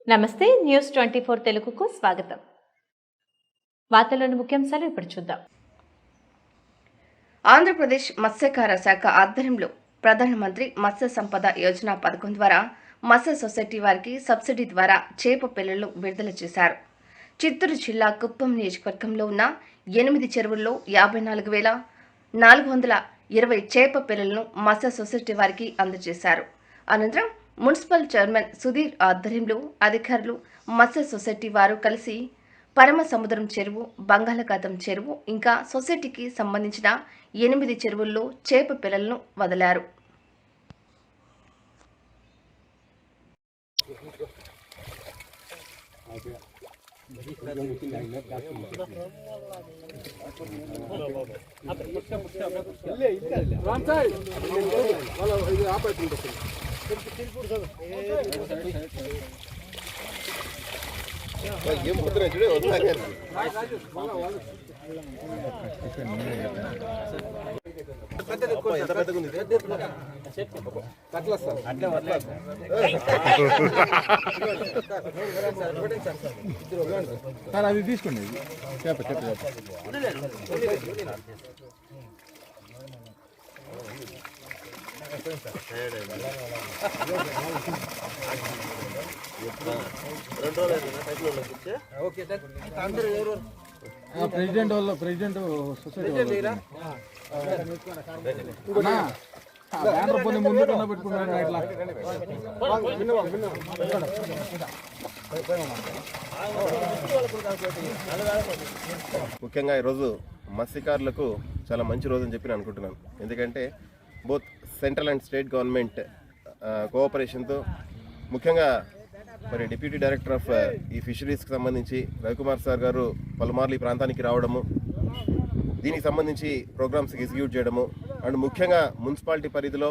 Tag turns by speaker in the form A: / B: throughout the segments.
A: నమస్తే న్యూస్ 24 తెలుగుకు స్వాగతం. వార్తల్లోని ముఖ్యాంశాలు ఇప్పుడు చూద్దాం.
B: ఆంధ్రప్రదేశ్ మత్స్యకార శాఖ ఆధ్వర్యంలో ప్రధానమంత్రి మత్స్య సంపద యోజన పథకం ద్వారా మత్స్య సొసైటీ వారికి సబ్సిడీ ద్వారా చేప పిల్లలను విడుదల చేశారు. చిత్తూరు జిల్లా కుప్పం నియోజకవర్గంలో ఉన్న 8 చెరువుల్లో 54,420 చేప పిల్లలను మత్స్య సొసైటీ వారికి అందజేశారు. అనంతరం మున్సిపల్ చైర్మన్ సుధీర్ ఆధ్వర్యంలో అధికారులు మత్స్య సొసైటీ వారు కలిసి పరమసముద్రం చెరువు, బంగాళాఖాతం చెరువు ఇంకా సొసైటీకి సంబంధించిన 8 చెరువుల్లో చేప పిల్లలను వదిలారు.
C: అది తీసుకోండి. ప్రెసిడెంట్ వాళ్ళు సొసైటీ బ్యానర్ పని ముందు కన్నా పెట్టుకున్నాను. ఇట్లా
D: ముఖ్యంగా ఈరోజు మత్స్యకారులకు చాలా మంచి రోజు అని చెప్పి నేను అనుకుంటున్నాను. ఎందుకంటే both central and state government కోఆపరేషన్తో ముఖ్యంగా మరి డిప్యూటీ డైరెక్టర్ ఆఫ్ ఈ ఫిషరీస్కి సంబంధించి రవికుమార్ సార్ గారు పలుమార్లు ఈ ప్రాంతానికి రావడము, దీనికి సంబంధించి ప్రోగ్రామ్స్ ఎగ్జిక్యూట్ చేయడము అండ్ ముఖ్యంగా మున్సిపాలిటీ పరిధిలో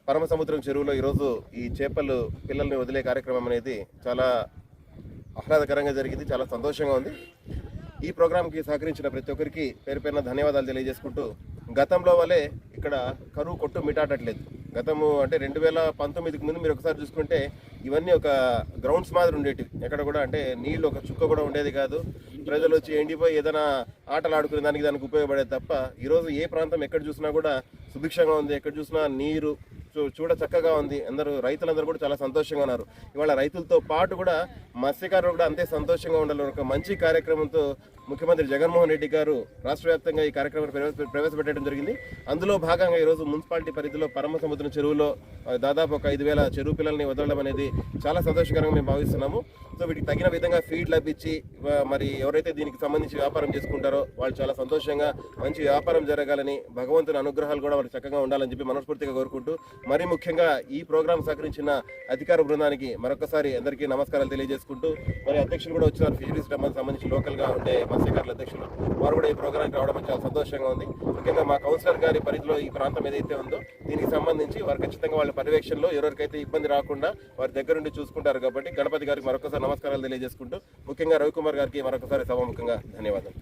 D: పరమసముద్రం చెరువులో ఈరోజు ఈ చేపలు పిల్లల్ని వదిలే కార్యక్రమం అనేది చాలా ఆహ్లాదకరంగా జరిగింది. చాలా సంతోషంగా ఉంది. ఈ ప్రోగ్రాంకి సహకరించిన ప్రతి ఒక్కరికి పేరు పేరున ధన్యవాదాలు తెలియజేసుకుంటూ, గతంలో వలె ఇక్కడ కరువు కొట్టు మిటాటట్లేదు. గతము అంటే 2019కి ముందు మీరు ఒకసారి చూసుకుంటే ఇవన్నీ ఒక గ్రౌండ్స్ మాదిరి ఉండేటివి. ఎక్కడ కూడా అంటే నీళ్ళు ఒక చుక్క కూడా ఉండేది కాదు. ప్రజలు వచ్చి ఎండిపోయి ఏదైనా ఆటలు ఆడుకునే దానికి ఉపయోగపడేది తప్ప ఈరోజు ఏ ప్రాంతం ఎక్కడ చూసినా కూడా సుభిక్షంగా ఉంది. ఎక్కడ చూసినా నీరు చూడ చక్కగా ఉంది. రైతులందరూ కూడా చాలా సంతోషంగా ఉన్నారు. ఇవాళ రైతులతో పాటు కూడా మత్స్యకారులు కూడా అంతే సంతోషంగా ఉండాలని ఒక మంచి కార్యక్రమంతో ముఖ్యమంత్రి జగన్మోహన్ రెడ్డి గారు రాష్ట్ర వ్యాప్తంగా ఈ కార్యక్రమాన్ని ప్రవేశపెట్టడం జరిగింది. అందులో భాగంగా ఈరోజు మున్సిపాలిటీ పరిధిలో పరమసముద్రం చెరువులో దాదాపు ఒక 5,000 చెరువు పిల్లల్ని వదలడం అనేది చాలా సంతోషకరంగా మేము భావిస్తున్నాము. సో వీటికి తగిన విధంగా ఫీడ్ లభించి మరి ఎవరైతే దీనికి సంబంధించి వ్యాపారం చేసుకుంటారో వాళ్ళు చాలా సంతోషంగా మంచి వ్యాపారం జరగాలని, భగవంతుని అనుగ్రహాలు కూడా వాళ్ళకి చక్కగా ఉండాలని చెప్పి మనస్ఫూర్తిగా కోరుకుంటూ, మరి ముఖ్యంగా ఈ ప్రోగ్రాం సహకరించిన అధికార బృందానికి మరొకసారి అందరికీ నమస్కారాలు తెలియజేసుకుంటూ, మరి అధ్యక్షులు కూడా వచ్చినారు. ఫిషరీస్ డెమోకి సంబంధించి లోకల్గా ఉండే మత్స్యకారుల అధ్యక్షులు వారు కూడా ఈ ప్రోగ్రాంకి రావడం చాలా సంతోషంగా ఉంది. ముఖ్యంగా మా కౌన్సిలర్ గారి పరిధిలో ఈ ప్రాంతం ఏదైతే ఉందో దీనికి సంబంధించి వారు ఖచ్చితంగా వాళ్ళ పర్యవేక్షణలో ఎవరికైతే ఇబ్బంది రాకుండా వారి దగ్గరుండి చూసుకుంటారు. కాబట్టి గణపతి గారికి మరొకసారి నమస్కారాలు తెలియజేసుకుంటూ, ముఖ్యంగా రవికుమార్ గారికి మరొకసారి సభాముఖంగా ధన్యవాదాలు.